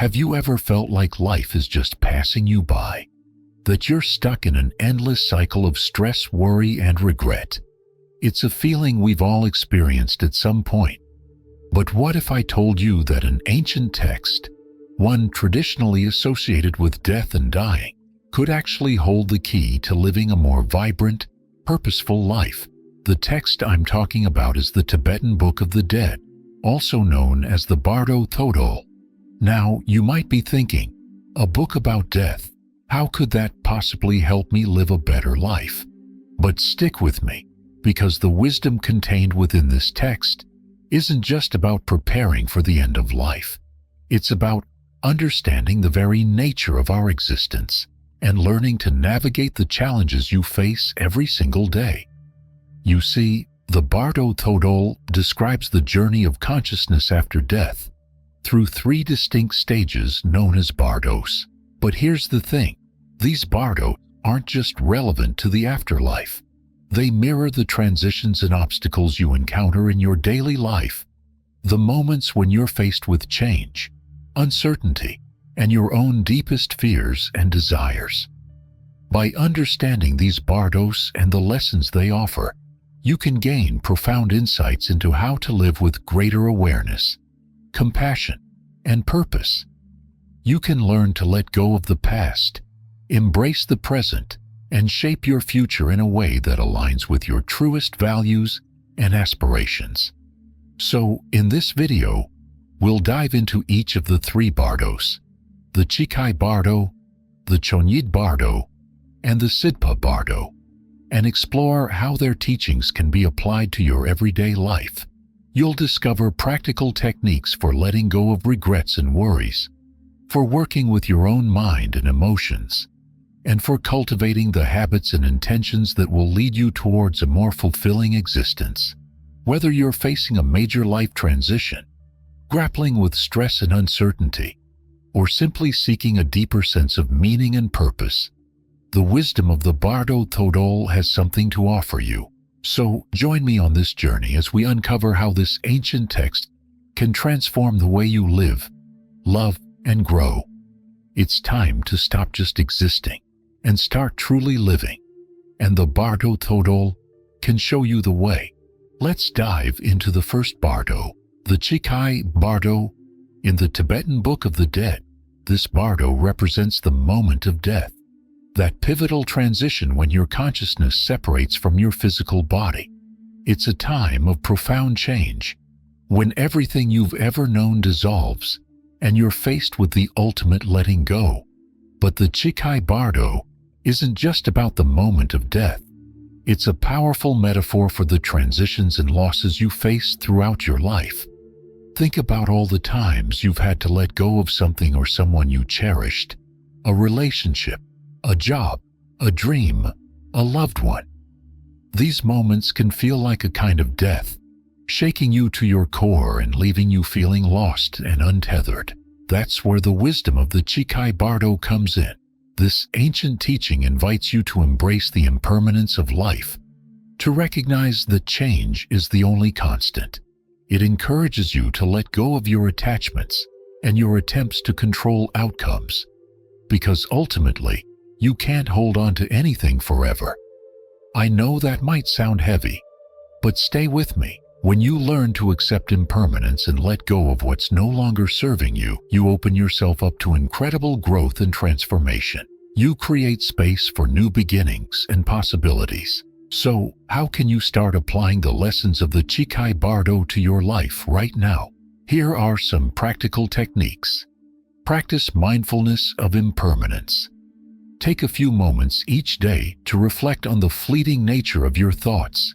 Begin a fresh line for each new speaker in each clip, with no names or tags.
Have you ever felt like life is just passing you by? That you're stuck in an endless cycle of stress, worry, and regret? It's a feeling we've all experienced at some point. But what if I told you that an ancient text, one traditionally associated with death and dying, could actually hold the key to living a more vibrant, purposeful life? The text I'm talking about is the Tibetan Book of the Dead, also known as the Bardo Thodol. Now, you might be thinking, a book about death, how could that possibly help me live a better life? But stick with me, because the wisdom contained within this text isn't just about preparing for the end of life. It's about understanding the very nature of our existence and learning to navigate the challenges you face every single day. You see, the Bardo Thodol describes the journey of consciousness after death through 3 distinct stages known as bardos. But here's the thing, these bardos aren't just relevant to the afterlife. They mirror the transitions and obstacles you encounter in your daily life, the moments when you're faced with change, uncertainty, and your own deepest fears and desires. By understanding these bardos and the lessons they offer, you can gain profound insights into how to live with greater awareness, compassion, and purpose. You can learn to let go of the past, embrace the present, and shape your future in a way that aligns with your truest values and aspirations. So, in this video, we'll dive into each of the 3 bardos, the Chikai Bardo, the Chonyid Bardo, and the Sidpa Bardo, and explore how their teachings can be applied to your everyday life. You'll discover practical techniques for letting go of regrets and worries, for working with your own mind and emotions, and for cultivating the habits and intentions that will lead you towards a more fulfilling existence. Whether you're facing a major life transition, grappling with stress and uncertainty, or simply seeking a deeper sense of meaning and purpose, the wisdom of the Bardo Thodol has something to offer you. So join me on this journey as we uncover how this ancient text can transform the way you live, love, and grow. It's time to stop just existing and start truly living, and the Bardo Thodol can show you the way. Let's dive into the first Bardo, the Chikai Bardo. In the Tibetan Book of the Dead, this Bardo represents the moment of death, that pivotal transition when your consciousness separates from your physical body. It's a time of profound change, when everything you've ever known dissolves, and you're faced with the ultimate letting go. But the Chikai Bardo isn't just about the moment of death. It's a powerful metaphor for the transitions and losses you face throughout your life. Think about all the times you've had to let go of something or someone you cherished, a relationship, a job, a dream, a loved one. These moments can feel like a kind of death, shaking you to your core and leaving you feeling lost and untethered. That's where the wisdom of the Chikai Bardo comes in. This ancient teaching invites you to embrace the impermanence of life, to recognize that change is the only constant. It encourages you to let go of your attachments and your attempts to control outcomes, because ultimately, you can't hold on to anything forever. I know that might sound heavy, but stay with me. When you learn to accept impermanence and let go of what's no longer serving you, you open yourself up to incredible growth and transformation. You create space for new beginnings and possibilities. So, how can you start applying the lessons of the Chikai Bardo to your life right now? Here are some practical techniques. Practice mindfulness of impermanence. Take a few moments each day to reflect on the fleeting nature of your thoughts,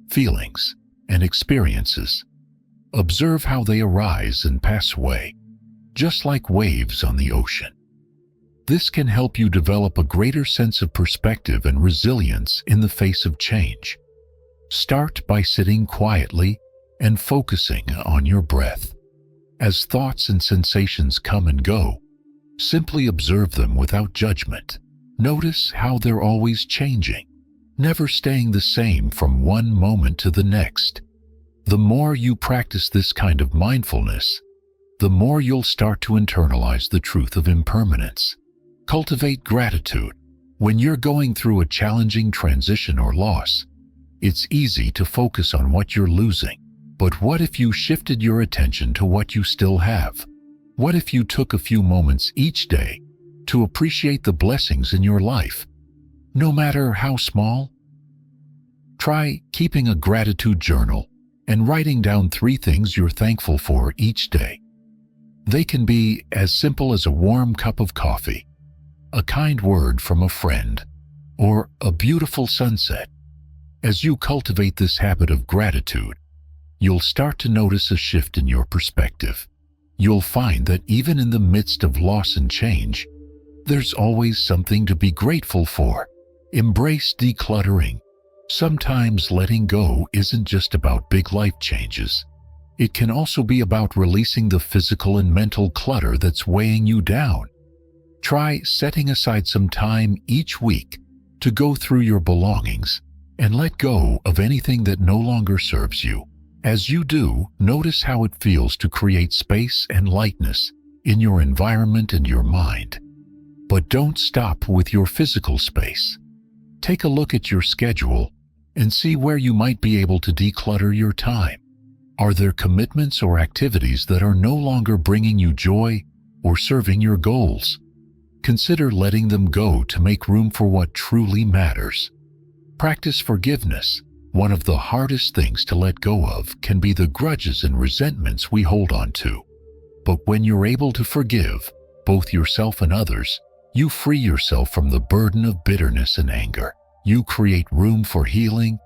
feelings, and experiences. Observe how they arise and pass away, just like waves on the ocean. This can help you develop a greater sense of perspective and resilience in the face of change. Start by sitting quietly and focusing on your breath. As thoughts and sensations come and go, simply observe them without judgment. Notice how they're always changing, never staying the same from one moment to the next. The more you practice this kind of mindfulness, the more you'll start to internalize the truth of impermanence. Cultivate gratitude. When you're going through a challenging transition or loss, it's easy to focus on what you're losing. But what if you shifted your attention to what you still have? What if you took a few moments each day to appreciate the blessings in your life, no matter how small? Try keeping a gratitude journal and writing down 3 things you're thankful for each day. They can be as simple as a warm cup of coffee, a kind word from a friend, or a beautiful sunset. As you cultivate this habit of gratitude, you'll start to notice a shift in your perspective. You'll find that even in the midst of loss and change, there's always something to be grateful for. Embrace decluttering. Sometimes letting go isn't just about big life changes. It can also be about releasing the physical and mental clutter that's weighing you down. Try setting aside some time each week to go through your belongings and let go of anything that no longer serves you. As you do, notice how it feels to create space and lightness in your environment and your mind. But don't stop with your physical space. Take a look at your schedule and see where you might be able to declutter your time. Are there commitments or activities that are no longer bringing you joy or serving your goals? Consider letting them go to make room for what truly matters. Practice forgiveness. One of the hardest things to let go of can be the grudges and resentments we hold on to. But when you're able to forgive both yourself and others, you free yourself from the burden of bitterness and anger. You create room for healing,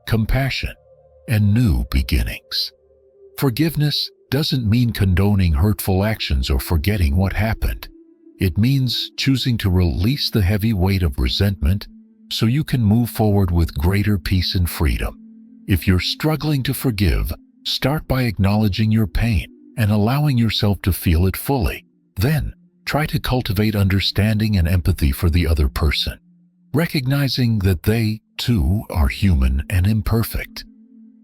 compassion, and new beginnings. Forgiveness doesn't mean condoning hurtful actions or forgetting what happened. It means choosing to release the heavy weight of resentment so you can move forward with greater peace and freedom. If you're struggling to forgive, start by acknowledging your pain and allowing yourself to feel it fully. Then, try to cultivate understanding and empathy for the other person, recognizing that they, too, are human and imperfect.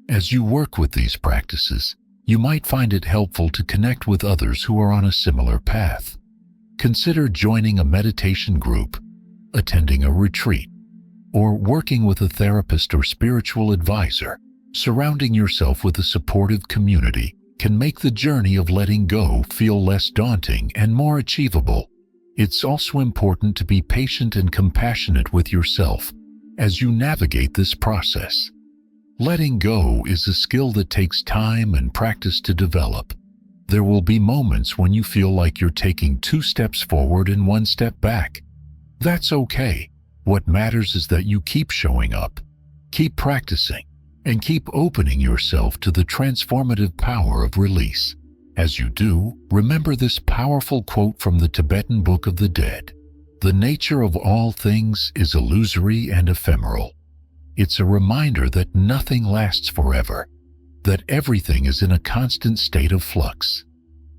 As you work with these practices, you might find it helpful to connect with others who are on a similar path. Consider joining a meditation group, attending a retreat, or working with a therapist or spiritual advisor. Surrounding yourself with a supportive community can make the journey of letting go feel less daunting and more achievable. It's also important to be patient and compassionate with yourself as you navigate this process. Letting go is a skill that takes time and practice to develop. There will be moments when you feel like you're taking 2 steps forward and 1 step back. That's okay. What matters is that you keep showing up, keep practicing, and keep opening yourself to the transformative power of release. As you do, remember this powerful quote from the Tibetan Book of the Dead. The nature of all things is illusory and ephemeral. It's a reminder that nothing lasts forever, that everything is in a constant state of flux.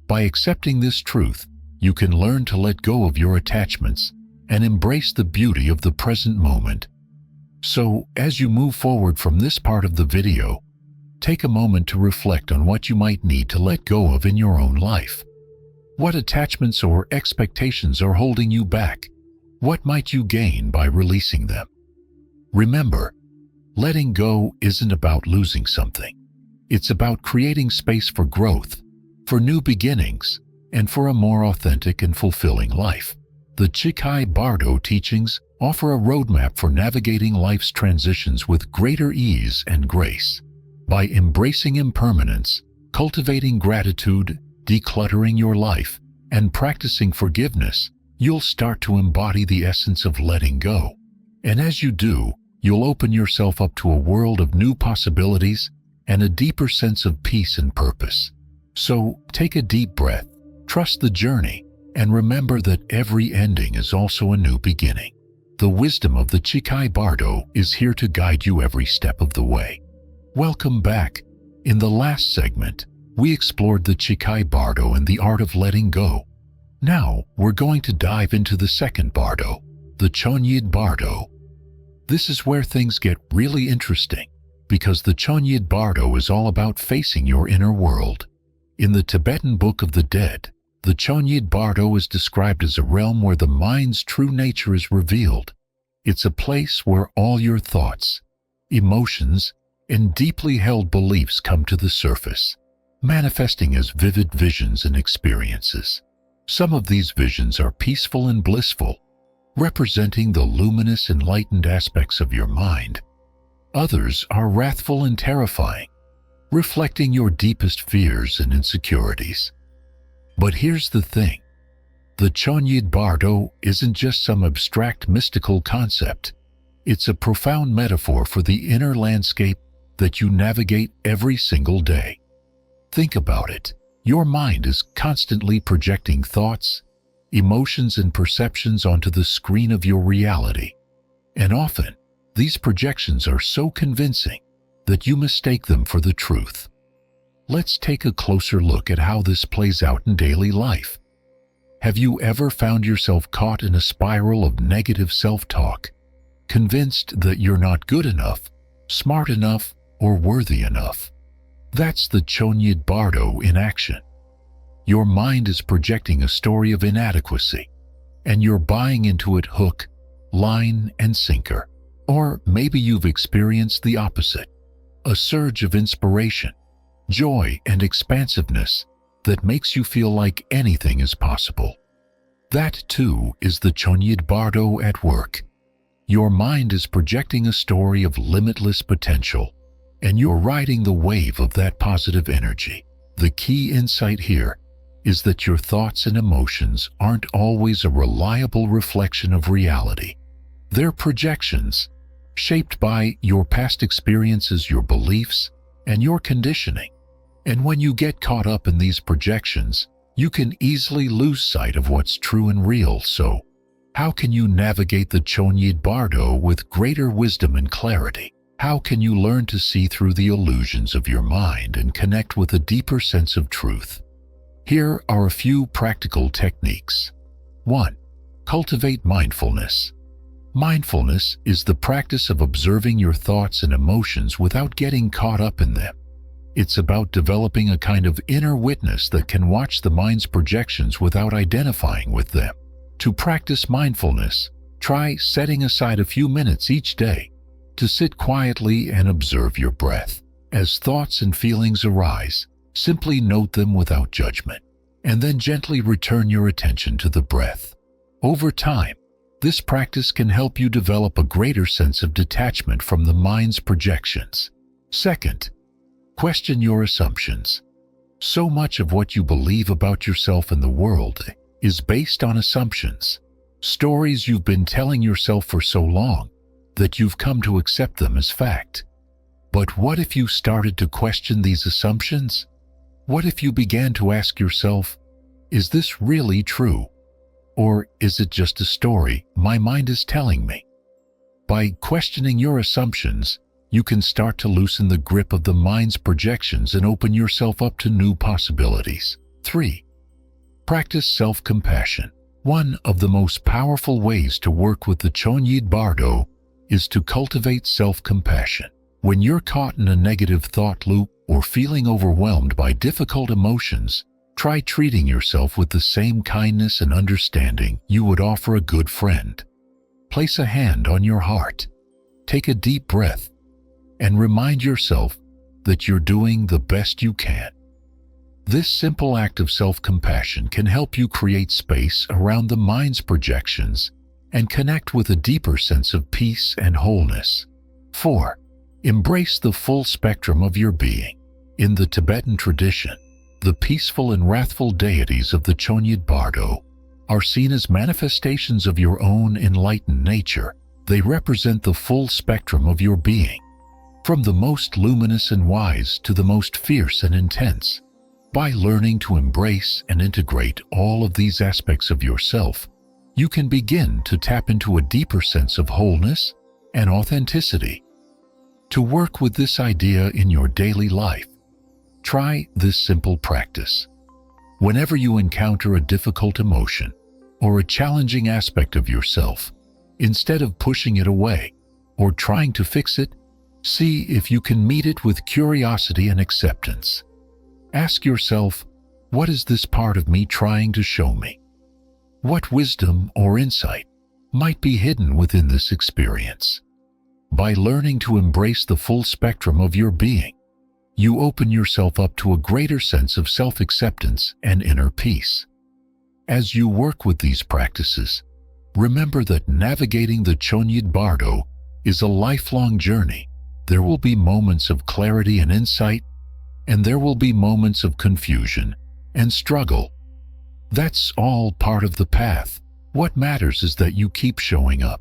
By accepting this truth, you can learn to let go of your attachments and embrace the beauty of the present moment. So, as you move forward from this part of the video, take a moment to reflect on what you might need to let go of in your own life. What attachments or expectations are holding you back? What might you gain by releasing them? Remember, letting go isn't about losing something. It's about creating space for growth, for new beginnings, and for a more authentic and fulfilling life. The Chikai Bardo teachings offer a roadmap for navigating life's transitions with greater ease and grace. By embracing impermanence, cultivating gratitude, decluttering your life, and practicing forgiveness, you'll start to embody the essence of letting go. And as you do, you'll open yourself up to a world of new possibilities and a deeper sense of peace and purpose. So, take a deep breath, trust the journey, and remember that every ending is also a new beginning. The wisdom of the Chikai Bardo is here to guide you every step of the way. Welcome back. In the last segment, we explored the Chikai Bardo and the art of letting go. Now, we're going to dive into the second Bardo, the Chonyid Bardo. This is where things get really interesting, because the Chonyid Bardo is all about facing your inner world. In the Tibetan Book of the Dead, the Chonyid Bardo is described as a realm where the mind's true nature is revealed. It's a place where all your thoughts, emotions, and deeply held beliefs come to the surface, manifesting as vivid visions and experiences. Some of these visions are peaceful and blissful, representing the luminous, enlightened aspects of your mind. Others are wrathful and terrifying, reflecting your deepest fears and insecurities. But here's the thing. The Chonyid Bardo isn't just some abstract mystical concept. It's a profound metaphor for the inner landscape that you navigate every single day. Think about it. Your mind is constantly projecting thoughts, emotions, and perceptions onto the screen of your reality. And often, these projections are so convincing that you mistake them for the truth. Let's take a closer look at how this plays out in daily life. Have you ever found yourself caught in a spiral of negative self-talk, convinced that you're not good enough, smart enough, or worthy enough? That's the Chonyid Bardo in action. Your mind is projecting a story of inadequacy, and you're buying into it hook, line, and sinker. Or maybe you've experienced the opposite, a surge of inspiration, joy, and expansiveness that makes you feel like anything is possible. That, too, is the Chonyid Bardo at work. Your mind is projecting a story of limitless potential, and you're riding the wave of that positive energy. The key insight here is that your thoughts and emotions aren't always a reliable reflection of reality. They're projections, shaped by your past experiences, your beliefs, and your conditioning. And when you get caught up in these projections, you can easily lose sight of what's true and real. So, how can you navigate the Chonyid Bardo with greater wisdom and clarity? How can you learn to see through the illusions of your mind and connect with a deeper sense of truth? Here are a few practical techniques. 1. Cultivate mindfulness. Mindfulness is the practice of observing your thoughts and emotions without getting caught up in them. It's about developing a kind of inner witness that can watch the mind's projections without identifying with them. To practice mindfulness, try setting aside a few minutes each day to sit quietly and observe your breath. As thoughts and feelings arise, simply note them without judgment, and then gently return your attention to the breath. Over time, this practice can help you develop a greater sense of detachment from the mind's projections. 2. Question your assumptions. So much of what you believe about yourself and the world is based on assumptions, stories you've been telling yourself for so long that you've come to accept them as fact. But what if you started to question these assumptions? What if you began to ask yourself, is this really true? Or is it just a story my mind is telling me? By questioning your assumptions, you can start to loosen the grip of the mind's projections and open yourself up to new possibilities. 3. Practice self-compassion. One of the most powerful ways to work with the Chonyid Bardo is to cultivate self-compassion. When you're caught in a negative thought loop or feeling overwhelmed by difficult emotions, try treating yourself with the same kindness and understanding you would offer a good friend. Place a hand on your heart, take a deep breath, and remind yourself that you're doing the best you can. This simple act of self-compassion can help you create space around the mind's projections and connect with a deeper sense of peace and wholeness. 4. Embrace the full spectrum of your being. In the Tibetan tradition, the peaceful and wrathful deities of the Chonyid Bardo are seen as manifestations of your own enlightened nature. They represent the full spectrum of your being, from the most luminous and wise to the most fierce and intense. By learning to embrace and integrate all of these aspects of yourself, you can begin to tap into a deeper sense of wholeness and authenticity. To work with this idea in your daily life, try this simple practice. Whenever you encounter a difficult emotion or a challenging aspect of yourself, instead of pushing it away or trying to fix it, see if you can meet it with curiosity and acceptance. Ask yourself, what is this part of me trying to show me? What wisdom or insight might be hidden within this experience? By learning to embrace the full spectrum of your being, you open yourself up to a greater sense of self-acceptance and inner peace. As you work with these practices, remember that navigating the Chonyid Bardo is a lifelong journey. There will be moments of clarity and insight, and there will be moments of confusion and struggle. That's all part of the path. What matters is that you keep showing up,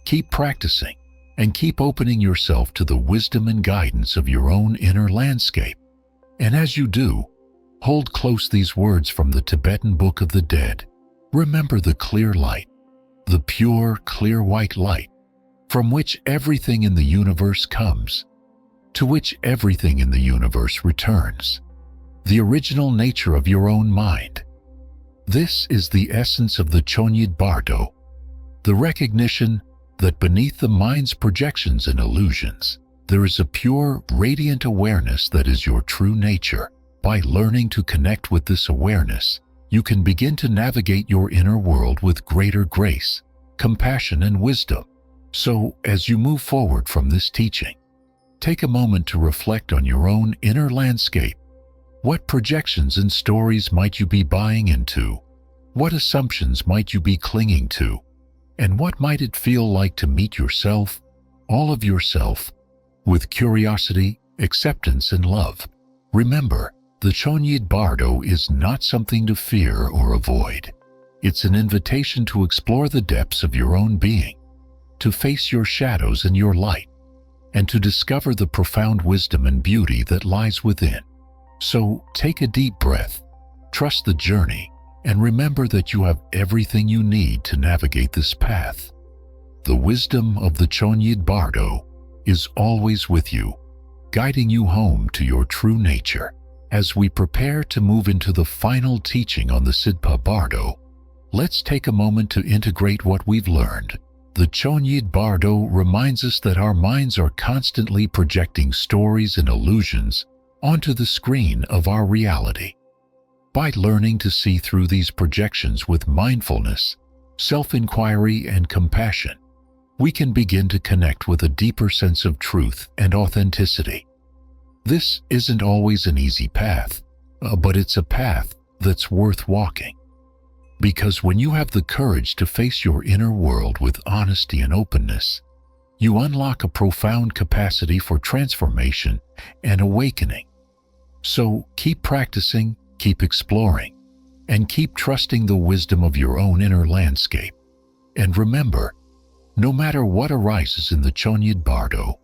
keep practicing, and keep opening yourself to the wisdom and guidance of your own inner landscape. And as you do, hold close these words from the Tibetan Book of the Dead. Remember the clear light, the pure, clear white light, from which everything in the universe comes, to which everything in the universe returns. The original nature of your own mind. This is the essence of the Chonyid Bardo, the recognition that beneath the mind's projections and illusions, there is a pure, radiant awareness that is your true nature. By learning to connect with this awareness, you can begin to navigate your inner world with greater grace, compassion, and wisdom. So, as you move forward from this teaching, take a moment to reflect on your own inner landscape. What projections and stories might you be buying into? What assumptions might you be clinging to? And what might it feel like to meet yourself, all of yourself, with curiosity, acceptance, and love? Remember, the Chonyid Bardo is not something to fear or avoid. It's an invitation to explore the depths of your own being, to face your shadows and your light, and to discover the profound wisdom and beauty that lies within. So take a deep breath, trust the journey, and remember that you have everything you need to navigate this path. The wisdom of the Chonyid Bardo is always with you, guiding you home to your true nature. As we prepare to move into the final teaching on the Sidpa Bardo, let's take a moment to integrate what we've learned. The Chonyid Bardo reminds us that our minds are constantly projecting stories and illusions onto the screen of our reality. By learning to see through these projections with mindfulness, self-inquiry, and compassion, we can begin to connect with a deeper sense of truth and authenticity. This isn't always an easy path, but it's a path that's worth walking. Because when you have the courage to face your inner world with honesty and openness, you unlock a profound capacity for transformation and awakening. So keep practicing, keep exploring, and keep trusting the wisdom of your own inner landscape. And remember, no matter what arises in the Chonyid Bardo,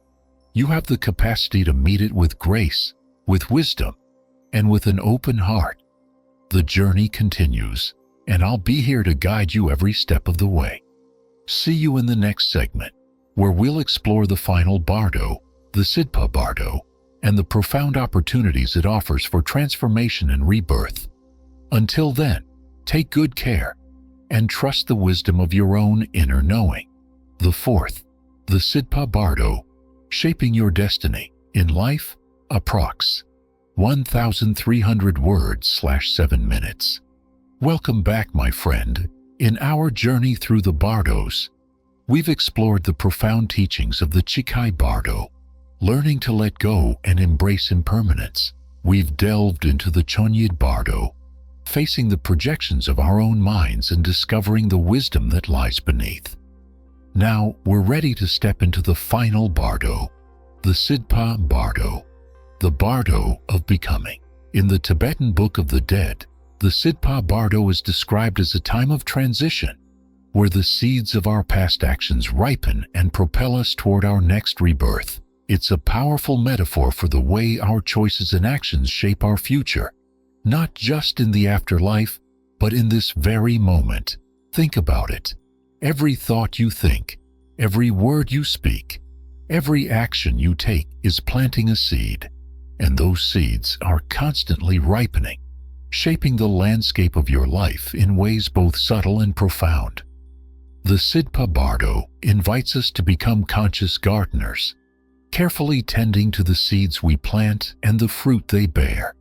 you have the capacity to meet it with grace, with wisdom, and with an open heart. The journey continues, and I'll be here to guide you every step of the way. See you in the next segment, where we'll explore the final Bardo, the Sidpa Bardo, and the profound opportunities it offers for transformation and rebirth. Until then, take good care and trust the wisdom of your own inner knowing. The fourth, the Sidpa Bardo, shaping your destiny in life, approx. 1,300 words/7 minutes. Welcome back, my friend. In our journey through the Bardos, we've explored the profound teachings of the Chikai Bardo, learning to let go and embrace impermanence. We've delved into the Chonyid Bardo, facing the projections of our own minds and discovering the wisdom that lies beneath. Now we're ready to step into the final Bardo, the Sidpa Bardo, the Bardo of becoming. In the Tibetan Book of the Dead, the Sidpa Bardo is described as a time of transition, where the seeds of our past actions ripen and propel us toward our next rebirth. It's a powerful metaphor for the way our choices and actions shape our future, not just in the afterlife, but in this very moment. Think about it. Every thought you think, every word you speak, every action you take is planting a seed, and those seeds are constantly ripening, shaping the landscape of your life in ways both subtle and profound. The Sidpa Bardo invites us to become conscious gardeners, carefully tending to the seeds we plant and the fruit they bear.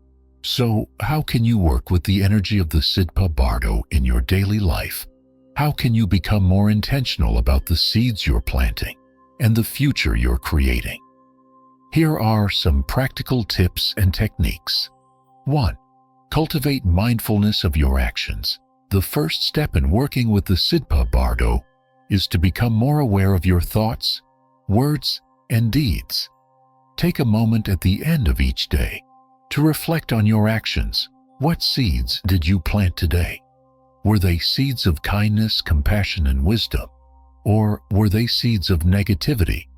So, how can you work with the energy of the Sidpa Bardo in your daily life? How can you become more intentional about the seeds you're planting and the future you're creating? Here are some practical tips and techniques. 1. Cultivate mindfulness of your actions. The first step in working with the Sidpa Bardo is to become more aware of your thoughts, words, and deeds. Take a moment at the end of each day to reflect on your actions. What seeds did you plant today? Were they seeds of kindness, compassion, and wisdom? Or were they seeds of negativity,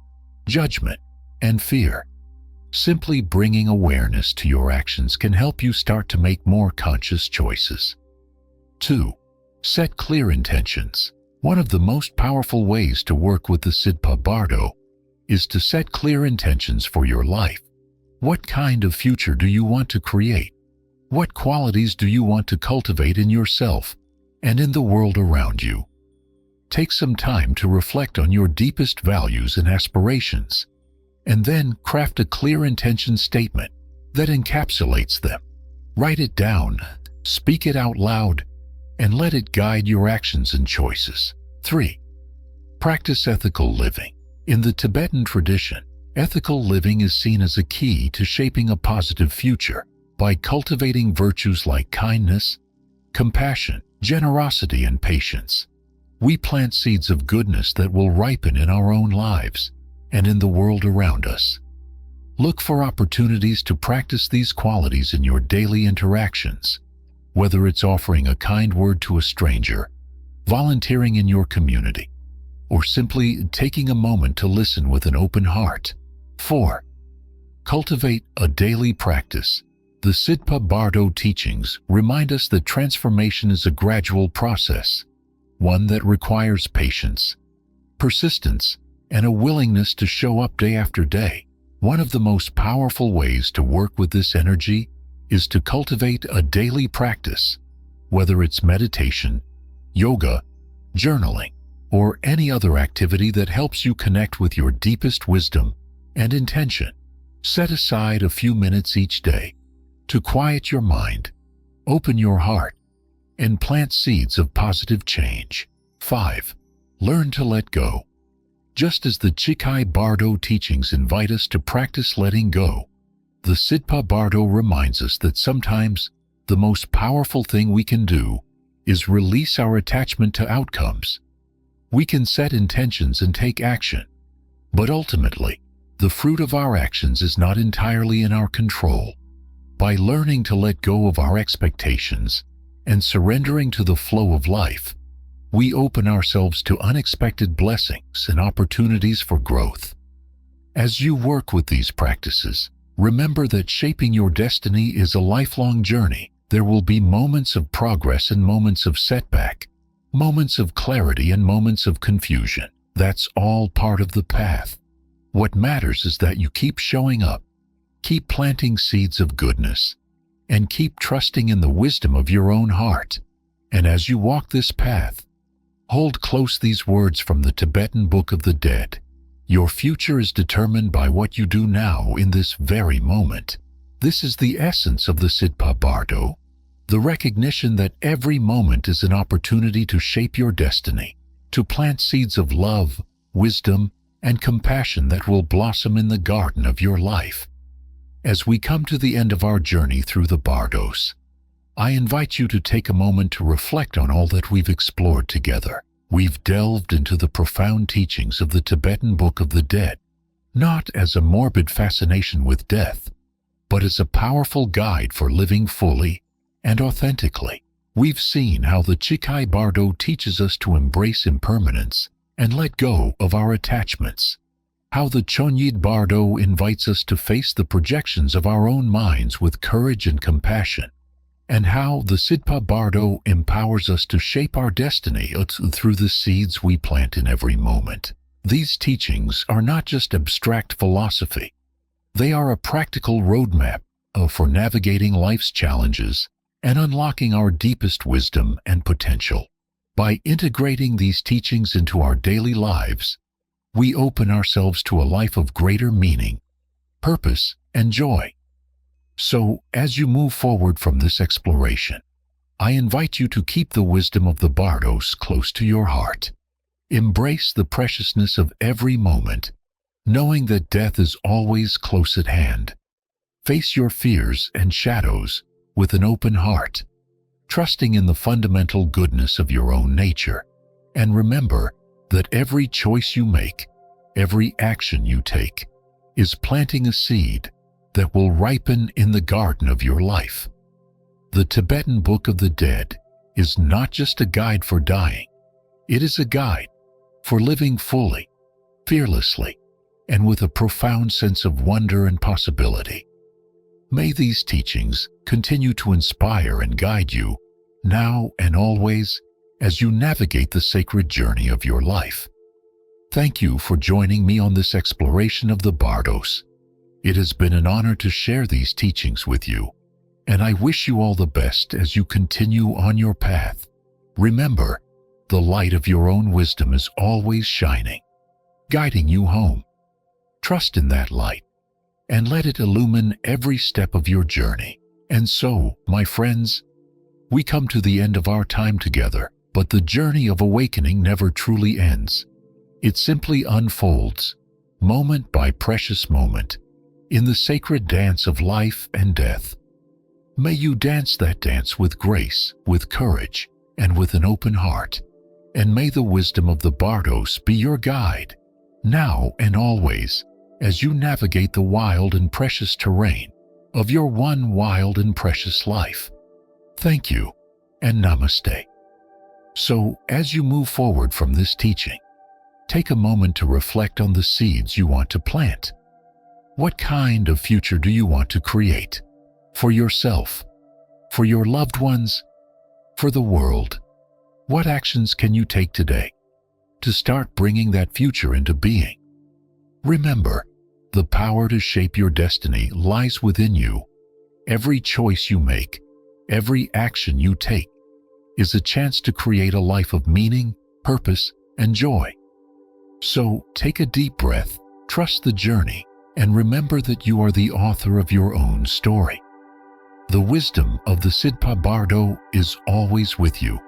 judgment, and fear? Simply bringing awareness to your actions can help you start to make more conscious choices. 2. Set clear intentions. One of the most powerful ways to work with the Sidpa Bardo is to set clear intentions for your life. What kind of future do you want to create? What qualities do you want to cultivate in yourself and in the world around you? Take some time to reflect on your deepest values and aspirations, and then craft a clear intention statement that encapsulates them. Write it down, speak it out loud, and let it guide your actions and choices. 3. Practice ethical living. In the Tibetan tradition, ethical living is seen as a key to shaping a positive future. By cultivating virtues like kindness, compassion, generosity, and patience, we plant seeds of goodness that will ripen in our own lives and in the world around us. Look for opportunities to practice these qualities in your daily interactions, whether it's offering a kind word to a stranger, volunteering in your community, or simply taking a moment to listen with an open heart. 4. Cultivate a daily practice. The Sidpa Bardo teachings remind us that transformation is a gradual process, one that requires patience, persistence, and a willingness to show up day after day. One of the most powerful ways to work with this energy is to cultivate a daily practice, whether it's meditation, yoga, journaling, or any other activity that helps you connect with your deepest wisdom and intention. Set aside a few minutes each day to quiet your mind, open your heart, and plant seeds of positive change. 5. Learn to let go. Just as the Chikai Bardo teachings invite us to practice letting go, the Sidpa Bardo reminds us that sometimes the most powerful thing we can do is release our attachment to outcomes. We can set intentions and take action, but ultimately, the fruit of our actions is not entirely in our control. By learning to let go of our expectations and surrendering to the flow of life, we open ourselves to unexpected blessings and opportunities for growth. As you work with these practices, remember that shaping your destiny is a lifelong journey. There will be moments of progress and moments of setback, moments of clarity and moments of confusion. That's all part of the path. What matters is that you keep showing up, keep planting seeds of goodness, and keep trusting in the wisdom of your own heart. And as you walk this path, hold close these words from the Tibetan Book of the Dead. Your future is determined by what you do now in this very moment. This is the essence of the Sidpa Bardo, the recognition that every moment is an opportunity to shape your destiny, to plant seeds of love, wisdom, and compassion that will blossom in the garden of your life. As we come to the end of our journey through the Bardos, I invite you to take a moment to reflect on all that we've explored together. We've delved into the profound teachings of the Tibetan Book of the Dead, not as a morbid fascination with death, but as a powerful guide for living fully and authentically. We've seen how the Chikai Bardo teaches us to embrace impermanence and let go of our attachments, how the Chonyid Bardo invites us to face the projections of our own minds with courage and compassion, and how the Sidpa Bardo empowers us to shape our destiny through the seeds we plant in every moment. These teachings are not just abstract philosophy. They are a practical roadmap for navigating life's challenges and unlocking our deepest wisdom and potential. By integrating these teachings into our daily lives, we open ourselves to a life of greater meaning, purpose, and joy. So, as you move forward from this exploration, I invite you to keep the wisdom of the Bardos close to your heart. Embrace the preciousness of every moment, knowing that death is always close at hand. Face your fears and shadows with an open heart, trusting in the fundamental goodness of your own nature. And remember that every choice you make, every action you take, is planting a seed that will ripen in the garden of your life. The Tibetan Book of the Dead is not just a guide for dying. It is a guide for living fully, fearlessly, and with a profound sense of wonder and possibility. May these teachings continue to inspire and guide you now and always as you navigate the sacred journey of your life. Thank you for joining me on this exploration of the Bardos. It has been an honor to share these teachings with you, and I wish you all the best as you continue on your path. Remember, the light of your own wisdom is always shining, guiding you home. Trust in that light, and let it illumine every step of your journey. And so, my friends, we come to the end of our time together, but the journey of awakening never truly ends. It simply unfolds, moment by precious moment, in the sacred dance of life and death. May you dance that dance with grace, with courage, and with an open heart. And may the wisdom of the Bardos be your guide, now and always, as you navigate the wild and precious terrain of your one wild and precious life. Thank you, and namaste. So, as you move forward from this teaching, take a moment to reflect on the seeds you want to plant. What kind of future do you want to create? For yourself, for your loved ones, for the world? What actions can you take today to start bringing that future into being? Remember, the power to shape your destiny lies within you. Every choice you make, every action you take, is a chance to create a life of meaning, purpose, and joy. So take a deep breath, trust the journey, and remember that you are the author of your own story. The wisdom of the Sidpa Bardo is always with you,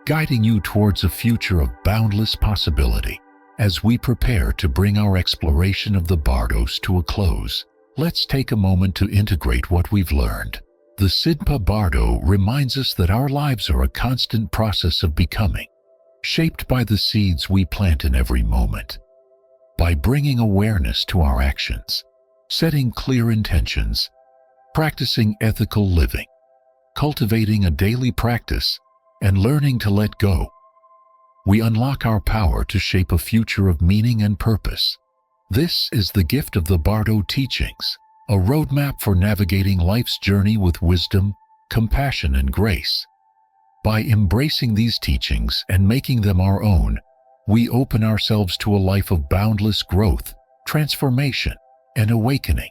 guiding you towards a future of boundless possibility. As we prepare to bring our exploration of the Bardos to a close, let's take a moment to integrate what we've learned. The Sidpa Bardo reminds us that our lives are a constant process of becoming, shaped by the seeds we plant in every moment. By bringing awareness to our actions, setting clear intentions, practicing ethical living, cultivating a daily practice, and learning to let go, we unlock our power to shape a future of meaning and purpose. This is the gift of the Bardo teachings, a roadmap for navigating life's journey with wisdom, compassion, and grace. By embracing these teachings and making them our own, we open ourselves to a life of boundless growth, transformation, and awakening.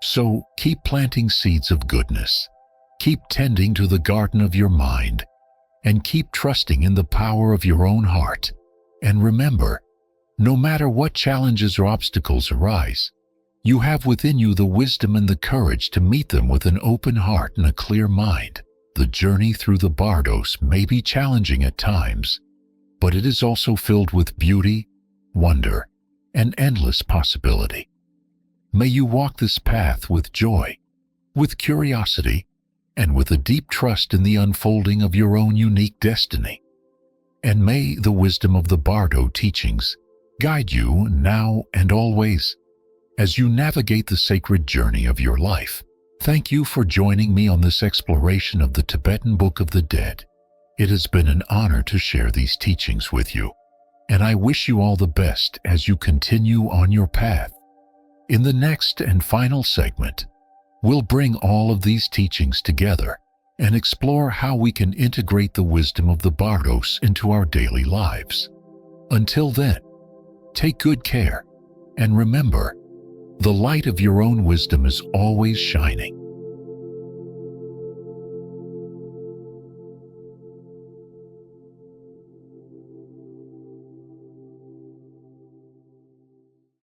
So keep planting seeds of goodness, keep tending to the garden of your mind, and keep trusting in the power of your own heart. And remember, no matter what challenges or obstacles arise, you have within you the wisdom and the courage to meet them with an open heart and a clear mind. The journey through the Bardos may be challenging at times, but it is also filled with beauty, wonder, and endless possibility. May you walk this path with joy, with curiosity, and with a deep trust in the unfolding of your own unique destiny. And may the wisdom of the Bardo teachings guide you now and always as you navigate the sacred journey of your life. Thank you for joining me on this exploration of the Tibetan Book of the Dead. It has been an honor to share these teachings with you, and I wish you all the best as you continue on your path. In the next and final segment, we'll bring all of these teachings together and explore how we can integrate the wisdom of the Bardos into our daily lives. Until then, take good care, and remember, the light of your own wisdom is always shining.